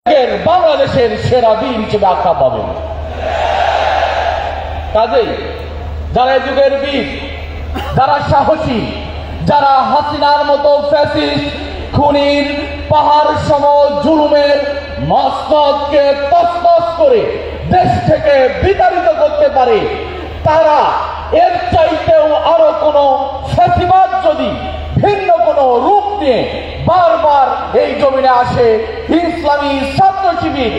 বাংলাদেশের সেরা বীর হিসেবে আখ্যা পাবেন। কাজেই যারা যুগের বীর, যারা সাহসী, যারা হাসিনার মতো ফ্যাসিস্ট খুনির পাহাড় সম জুলুমের মস্তকে তছনছ করে দেশ থেকে বিতাড়িত করতে পারে, তারা এর চাইতেও আরো কোন ফ্যাসিবাদ যদি ভিন্ন কোন রূপ নিয়ে বারবার এই জমিনে আসে, ইসলামী ছাত্র শিবির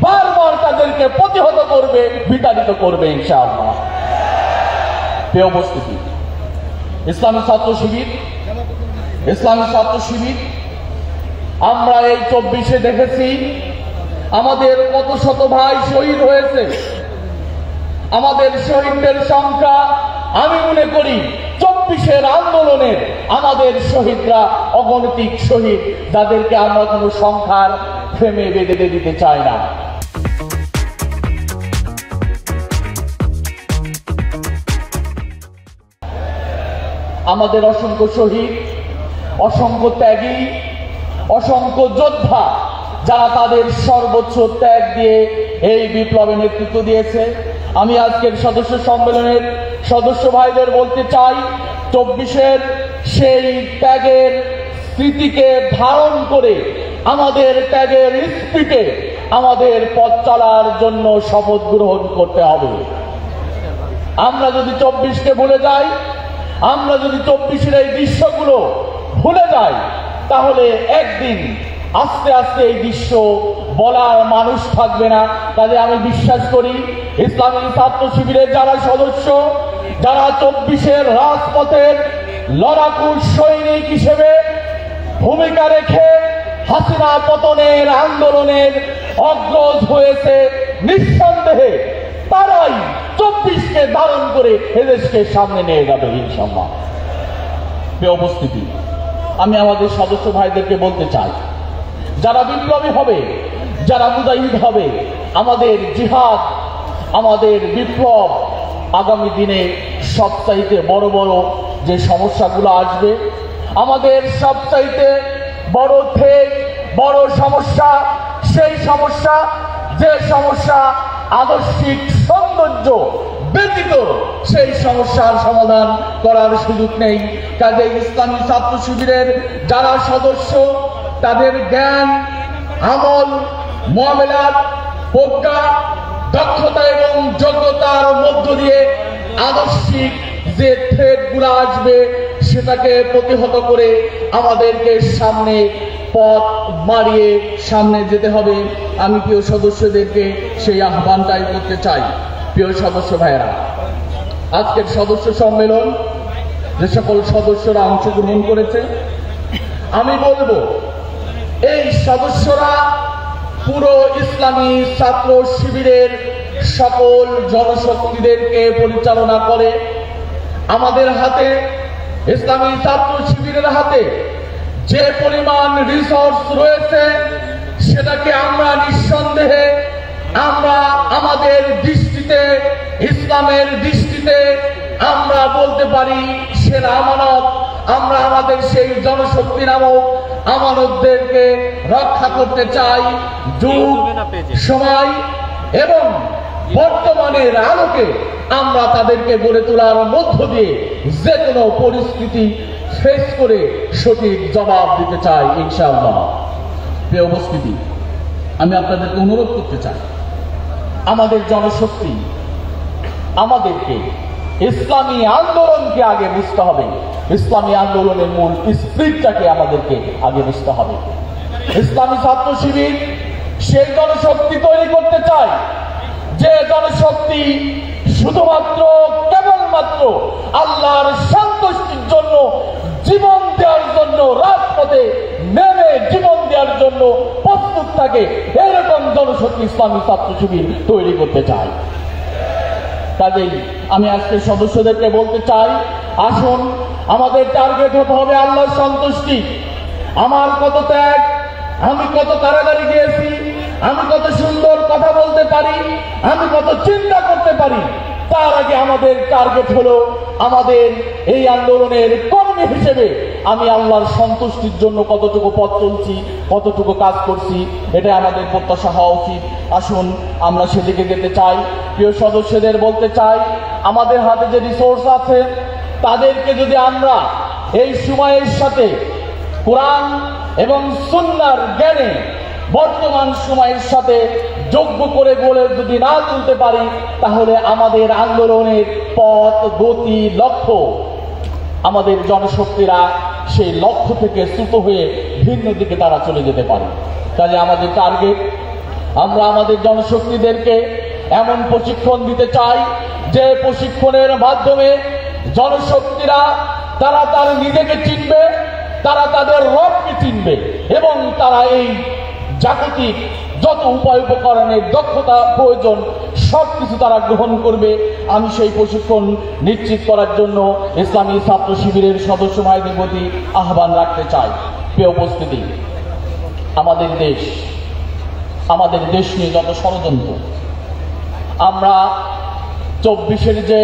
বারবার তাদেরকে প্রতিহত করবে, বিতাড়িত করবে ইনশাআল্লাহ। প্রিয় উপস্থিতি, ইসলামী ছাত্র শিবির আমরা এই 24-এ দেখেছি আমাদের কত শত ভাই শহীদ হয়েছে। আমাদের শহীদদের সংখ্যা আমি মনে করি 24-এর আন্দোলনের আমাদের শহীদরা অগণিত শহীদ, যাদেরকে আমরা কোনো সংখ্যার ফ্রেমে বেঁধে দিতে চাই না। আমাদের অসংখ্য শহীদ, অসংখ্য ত্যাগী, অসংখ্য যোদ্ধা যারা তাদের সর্বোচ্চ ত্যাগ দিয়ে এই বিপ্লবে নেতৃত্ব দিয়েছে। আমি আজকের সদস্য সম্মেলনের সদস্য ভাইদের বলতে চাই, 24-এর সেই ত্যাগের স্মৃতিকে ধারণ করে আমাদের ত্যাগের স্পিরিটে আমাদের পথ চলার জন্য শপথ গ্রহণ করতে হবে। আমরা যদি 24-কে ভুলে যাই, আমরা যদি 24-এর এই দৃশ্যগুলো ভুলে যাই, তাহলে একদিন আস্তে আস্তে এই দৃশ্য বলার মানুষ থাকবে না। কাজে আমি বিশ্বাস করি ইসলামী ছাত্র শিবিরের যারা সদস্য, যারা 24-এর রাজপথের লড়াকু সৈনিক হিসেবে ভূমিকা রেখে হাসিনা পতনের আন্দোলনের অগ্রজ হয়েছে, নিঃসন্দেহে তারাই 24-কে ধারণ করে এদেশকে সামনে নিয়ে যাবে ইনশাআল্লাহ। প্রিয় উপস্থিতি, আমি আমাদের সদস্য ভাইদেরকে বলতে চাই, যারা বিপ্লবী হবে, যারা মুজাহিদ হবে, আমাদের জিহাদ, আমাদের বিপ্লব আগামী দিনে সবচাইতে বড় বড় যে সমস্যাগুলো আসবে, আমাদের সবচাইতে বড় বড় সমস্যা, সেই সমস্যা যে সমস্যা আদর্শিক সৌন্দর্য ব্যতীত সেই সমস্যার সমাধান করার সুযোগ নেই। কাজে ইসলামী ছাত্র শিবিরের যারা সদস্য, তাদের জ্ঞান, আমল, মুআমালাত, প্রজ্ঞা, দক্ষতা এবং যোগ্যতার মধ্য দিয়ে আদর্শিক যে থ্রেডগুলো আসবে সেটাকে প্রতিহত করে আমাদেরকে সামনে পথ মারিয়ে সামনে যেতে হবে। আমি প্রিয় সদস্যদেরকে সেই আহ্বানটাই করতে চাই। প্রিয় সদস্য ভাইয়েরা, আজকের সদস্য সম্মেলন যে সকল সদস্যরা অংশগ্রহণ করেছে, আমি বলবো এই সদস্যরা পুরো ইসলামী ছাত্র শিবিরের সকল জনশক্তিদেরকে পরিচালনা করে। আমাদের হাতে, ইসলামী ছাত্র শিবিরের হাতে যে পরিমাণ রিসোর্স রয়েছে, সেটাকে আমরা নিঃসন্দেহে আমরা আমাদের দৃষ্টিতে, ইসলামের দৃষ্টিতে আমরা বলতে পারি সেরা আমানত। আমরা আমাদের সেই জনশক্তি নামক আমানতদেরকে রক্ষা করতে চাই। যুগ, সময় এবং বর্তমানের আলোকে আমরা তাদেরকে গড়ে তোলার মধ্য দিয়ে যে কোনো পরিস্থিতি ফেস করে সঠিক জবাব দিতে চাই ইনশাআল্লাহ। প্রিয় উপস্থিতি, আমি আপনাদেরকে অনুরোধ করতে চাই, আমাদের জনশক্তি, আমাদেরকে ইসলামী আন্দোলনকে আগে বুঝতে হবে। ইসলামী আন্দোলনের মূল স্পিরিটটাকে আমাদেরকে আগে বুঝতে হবে। ইসলামী ছাত্র শিবির সেই জনশক্তি তৈরি করতে চায় যে জনশক্তি শুধুমাত্র কেবলমাত্র আল্লাহর সন্তুষ্টির জন্য জীবন দেওয়ার জন্য রাজপথে নেমে জীবন দেওয়ার জন্য প্রস্তুত থাকে, এরকম জনশক্তি ইসলামী ছাত্র শিবির তৈরি করতে চায়। কাজেই আমি আজকে সদস্যদেরকে বলতে চাই, আসুন আমাদের টার্গেট হতে হবে আল্লাহর সন্তুষ্টি। আমার কত ত্যাগ, আমি কত কারাগারে গিয়েছি, আমি কত সুন্দর কথা বলতে পারি, আমি কত চিন্তা করতে পারি, তার আগে আমাদের টার্গেট হলো আমাদের এই আন্দোলনের কর্মী হিসেবে আমি আল্লাহর সন্তুষ্টির জন্য কতটুকু পথ চলছি, কতটুকু কাজ করছি, এটা আমাদের প্রত্যাশা হওয়া উচিত। আসুন আমরা সেদিকে যেতে চাই। প্রিয় সদস্যদের বলতে চাই, আমাদের হাতে যে রিসোর্স আছে তাদেরকে যদি আমরা এই সময়ের সাথে কোরআন এবং সুন্নাহর জ্ঞানে বর্তমান সময়ের সাথে যোগ্য করে গড়ে যদি না তুলতে পারি, তাহলে আমাদের আন্দোলনের পথ, গতি, লক্ষ্য, আমাদের জনশক্তিরা সেই লক্ষ্য থেকে চ্যুত হয়ে ভিন্ন দিকে তারা চলে যেতে পারে। কাজে আমাদের টার্গেট, আমরা আমাদের জনশক্তিদেরকে এমন প্রশিক্ষণ দিতে চাই যে প্রশিক্ষণের মাধ্যমে জনশক্তিরা তারা তার নিজেকে চিনবে, তারা তাদের রবকে চিনবে এবং তারা এই জাগতিক যত উপায় উপকরণের দক্ষতা প্রয়োজন সবকিছু তারা গ্রহণ করবে। আমি সেই প্রশিক্ষণ নিশ্চিত করার জন্য ইসলামী ছাত্র শিবিরের সদস্য ভাইদের প্রতি আহ্বান রাখতে চাই। প্রিয় উপস্থিতি, আমাদের দেশ নিয়ে যত ষড়যন্ত্র, আমরা 24-এর যে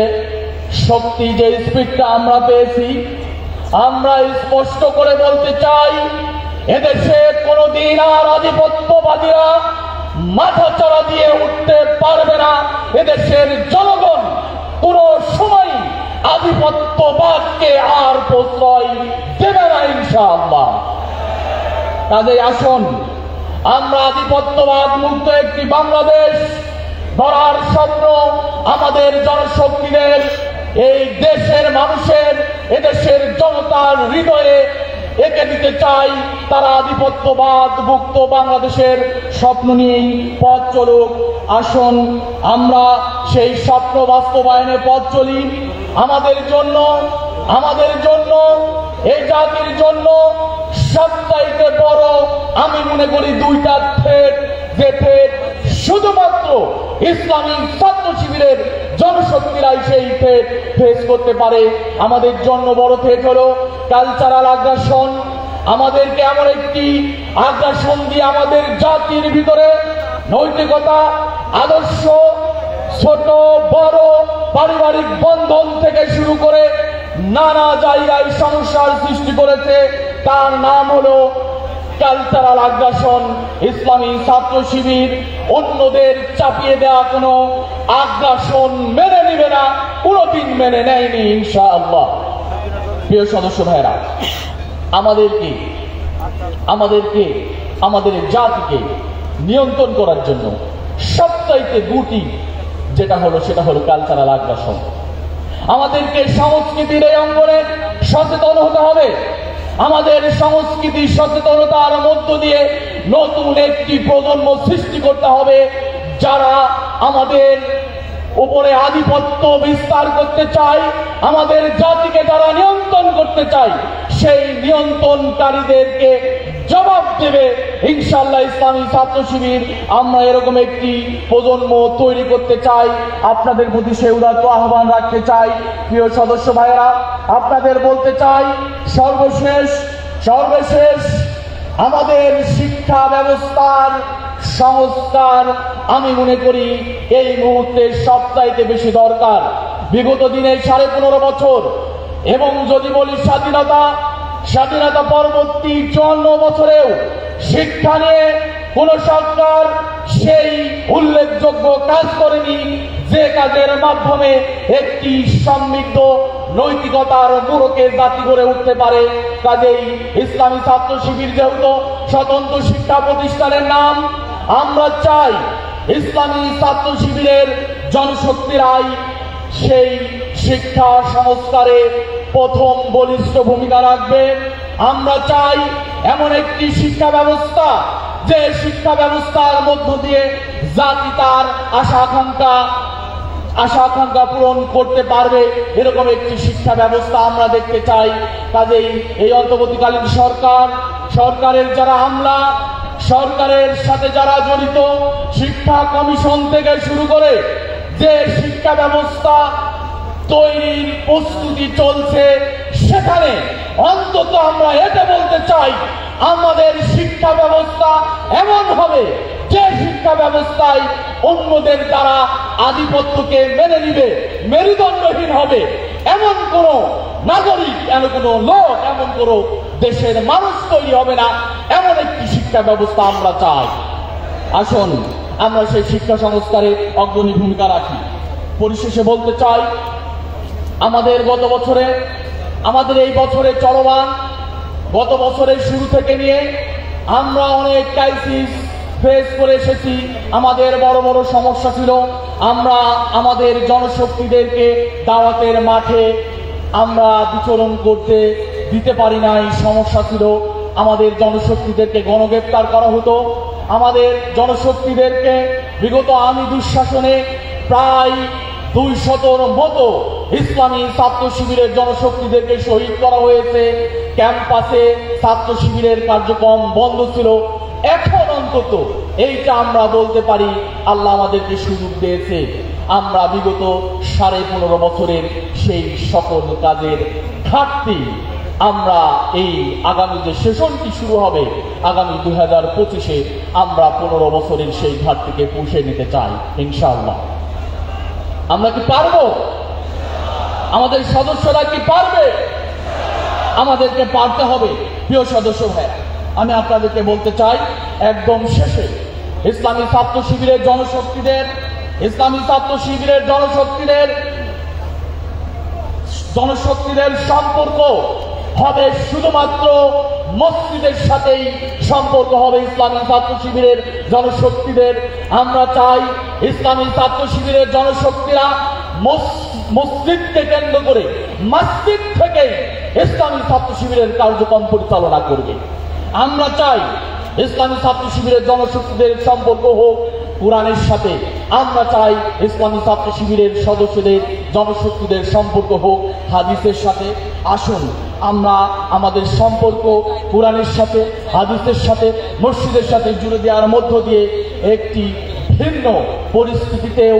শক্তি, যে স্পিডটা আমরা পেয়েছি, আমরা স্পষ্ট করে বলতে চাই, এদেশে কোনদিন আর আধিপত্যবাদীরা মাথা চড়া দিয়ে উঠতে পারবে না। এদেশের জনগণ কোন সময় আধিপত্যবাদকে আর প্রশ্রয় দেবে না ইনশাআল্লাহ। কাজেই আসুন আমরা আধিপত্যবাদ মুক্ত একটি বাংলাদেশ গড়ার স্বপ্ন আমাদের জনশক্তিদের, এই দেশের মানুষের, এদেশের জনতার হৃদয়ে এঁকে দিতে চাই। তারা আধিপত্যবাদ মুক্ত বাংলাদেশের স্বপ্ন নিয়েই পথ চলুক। আসুন আমরা সেই স্বপ্ন বাস্তবায়নে পথ চলি। আমাদের জন্য এই জাতির জন্য সবচাইতে বড় আমি মনে করি দুইটা থ্রেট, যে থ্রেট শুধুমাত্র ইসলামী ছাত্র শিবিরের জনশক্তিরাই সেই থ্রেট ফেস করতে পারে। আমাদের জন্য বড় থ্রেট হলো কালচারাল আগ্রাসন। আমাদেরকে এমন একটি আগ্রাসন দিয়ে আমাদের জাতির ভিতরে নৈতিকতা, আদর্শ, ছোট বড় পারিবারিক বন্ধন থেকে শুরু করে নানা জায়গায় সমস্যার সৃষ্টি করেছে। তার নাম হলো কালচারাল আগ্রাসন। ইসলামী ছাত্র শিবির অন্যদের চাপিয়ে দেওয়া কোনো আগ্রাসন মেনে নিবে না, কোনোদিন মেনে নেয়নি ইনশাআল্লাহ। প্রিয় সদস্য ভাইরা, আমাদেরকে আমাদের জাতিকে নিয়ন্ত্রণ করার জন্য সবচাইতে দুটি সেটা হলো কালচারাল আগ্রাসন। আমাদেরকে সংস্কৃতির এই অঙ্গনে সচেতন হতে হবে। আমাদের সংস্কৃতি সচেতনতার মধ্য দিয়ে নতুন একটি প্রজন্ম সৃষ্টি করতে হবে, যারা আমাদের উপরে আধিপত্য বিস্তার করতে চায়, আমাদের জাতিকে যারা নিয়ন্ত্রণ করতে চায়, সেই নিয়ন্ত্রণকারীদেরকে জবাব দেবে ইনশাআল্লাহ ইসলামী ছাত্র শিবির। আমরা এরকম একটি প্রজন্ম তৈরি করতে চাই। আপনাদের প্রতি সেই উদাত্ত আহ্বান রাখতে চাই। প্রিয় সদস্য ভাইয়েরা, আপনাদের বলতে চাই, সর্বশেষ আমাদের শিক্ষা ব্যবস্থার সংস্কার আমি মনে করি এই মুহূর্তে সবচাইতে বেশি দরকার। বিগত দিনে 15.5 বছর এবং যদি বলি স্বাধীনতা পরবর্তী 54 বছরেও শিক্ষা নিয়ে কোন সরকার সেই উল্লেখযোগ্য কাজ করেনি, যে কাজের মাধ্যমে একটি সমৃদ্ধ নৈতিকতার মোড়কে জাতি গড়ে উঠতে পারে। কাজেই ইসলামী ছাত্র শিবির যেহেতু স্বতন্ত্র শিক্ষা প্রতিষ্ঠানের নাম, আমরা চাই ইসলামী ছাত্র শিবিরের জনশক্তিরাই সেই শিক্ষা সংস্কারে প্রথম বলিষ্ঠ ভূমিকা রাখবে। আমরা চাই এমন একটি শিক্ষা ব্যবস্থা, যে শিক্ষা ব্যবস্থার মধ্য দিয়ে জাতি তার আশা আকাঙ্ক্ষা পূরণ করতে পারবে, এরকম একটি শিক্ষা ব্যবস্থা আমরা দেখতে চাই। কাজেই এই অন্তর্বর্তীকালীন সরকারের যারা আমলা, সরকারের সাথে যারা জড়িত, শিক্ষা কমিশন থেকে শুরু করে যে শিক্ষা ব্যবস্থা তৈরির প্রস্তুতি চলছে, সেখানে অন্তত আমরা এটা বলতে চাই, আমাদের শিক্ষা ব্যবস্থা এমন হবে যে শিক্ষা শিক্ষা ব্যবস্থায় অন্যদের দ্বারা আধিপত্যকে মেনে নিবে, মেরুদণ্ডহীন হবে, এমন কোন নাগরিক, এমন কোন লোক, এমন কোন দেশের মানুষ তৈরি হবে না, এমন একটি শিক্ষা ব্যবস্থা আমরা চাই। আসুন আমরা সেই শিক্ষা সংস্কারে অগ্রণী ভূমিকা রাখি। পরিশেষে বলতে চাই, আমাদের এই বছরে চলমান, গত বছরের শুরু থেকে নিয়ে আমরা অনেক ক্রাইসিস ফেস করে এসেছি। আমাদের বড় বড় সমস্যা ছিল। আমরা আমাদের জনশক্তিদেরকে দাওয়াতের মাঠে আমরা বিচরণ করতে দিতে পারি নাই। সমস্যা ছিল আমাদের জনশক্তিদেরকে গণগ্রেপ্তার করা হতো। আমাদের জনশক্তিদেরকে বিগত আওয়ামী দুঃশাসনে প্রায় 200-র মতো ইসলামী ছাত্র শিবিরের জনশক্তিদেরকে শহীদ করা হয়েছে। ক্যাম্পাসে ছাত্র শিবিরের কার্যক্রম বন্ধ ছিল। এখন অন্তত এইটা আমরা বলতে পারি, আল্লাহ আমাদেরকে সুযোগ দিয়েছে। আমরা বিগত 15.5 বছরের সেই সকল কাজের ঘাটতি আমরা এই আগামী যে সেশনটি শুরু হবে আগামী 2025-এ আমরা 15 বছরের সেই ঘাটতিকে পুষে নিতে চাই ইনশাআল্লাহ। আমরা কি পারবো? আমাদের সদস্যরা কি পারবে? আমাদেরকে পারতে হবে। প্রিয় সদস্য ভাই, আমি আপনাদেরকে বলতে চাই একদম শেষে, ইসলামী ছাত্র শিবিরের জনশক্তিদের সম্পর্ক হবে শুধুমাত্র মসজিদের সাথেই সম্পর্ক হবে ইসলামী ছাত্র শিবিরের জনশক্তিদের। আমরা চাই ইসলামী ছাত্র শিবিরের জনশক্তিরা মসজিদকে কেন্দ্র করে, মসজিদ থেকে ইসলামী ছাত্র শিবিরের কার্যক্রম পরিচালনা করবে। আমরা চাই ইসলামী ছাত্র শিবিরের জনশক্তিদের সম্পর্ক হোক কোরআনের সাথে। আমরা চাই ইসলামী ছাত্র শিবিরের সদস্যদের জনশক্তিদের সম্পর্ক হোক হাদিসের সাথে। আসুন আমরা আমাদের সম্পর্ক কোরআনের সাথে, হাদিসের সাথে, মসজিদের সাথে জুড়ে দেওয়ার মধ্য দিয়ে একটি ভিন্ন পরিস্থিতিতেও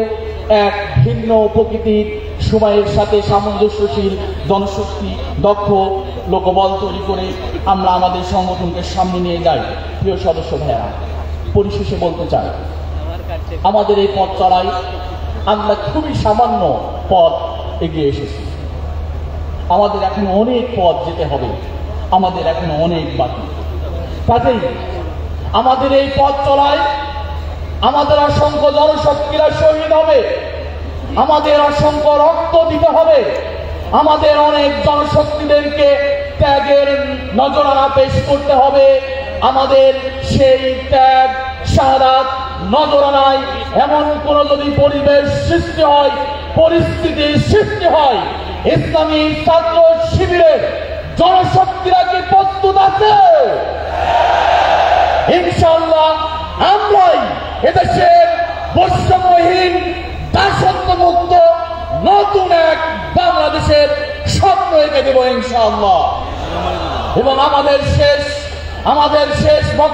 এক ভিন্ন প্রকৃতির সময়ের সাথে সামঞ্জস্যশীল জনশক্তি, দক্ষ লোকবল তৈরি করে আমরা আমাদের সংগঠনকে সামনে নিয়ে যাই। প্রিয় সদস্য ভাইয়েরা, পরিশেষে বলতে চাই, আমাদের এই পথ চলায় আমরা খুবই সামান্য পথ এগিয়ে এসেছি। আমাদের এখন অনেক পথ যেতে হবে, আমাদের এখন অনেক বাকি। কাজেই আমাদের এই পথ চলায় আমাদের অসংখ্য জনশক্তিরা শহীদ হবে, আমাদের অসংখ্য রক্ত দিতে হবে, আমাদের অনেক জনশক্তিদেরকে ত্যাগের নজরানা পেশ করতে হবে। আমাদের সেই ত্যাগ, শাহাদাত নজরানায় এমন কোন যদি পরিবেশ সৃষ্টি হয়, পরিস্থিতির সৃষ্টি হয়, ইসলামী ছাত্র শিবিরের জনশক্তিরা কি প্রস্তুত আছে? ইনশাআল্লাহ আমরাই এদেশের বৈষম্যহীন, দাসত্বমুক্ত নতুন এক বাংলাদেশের স্বপ্ন এঁকে দেব ইনশাআল্লাহ। এবং আমাদের শেষ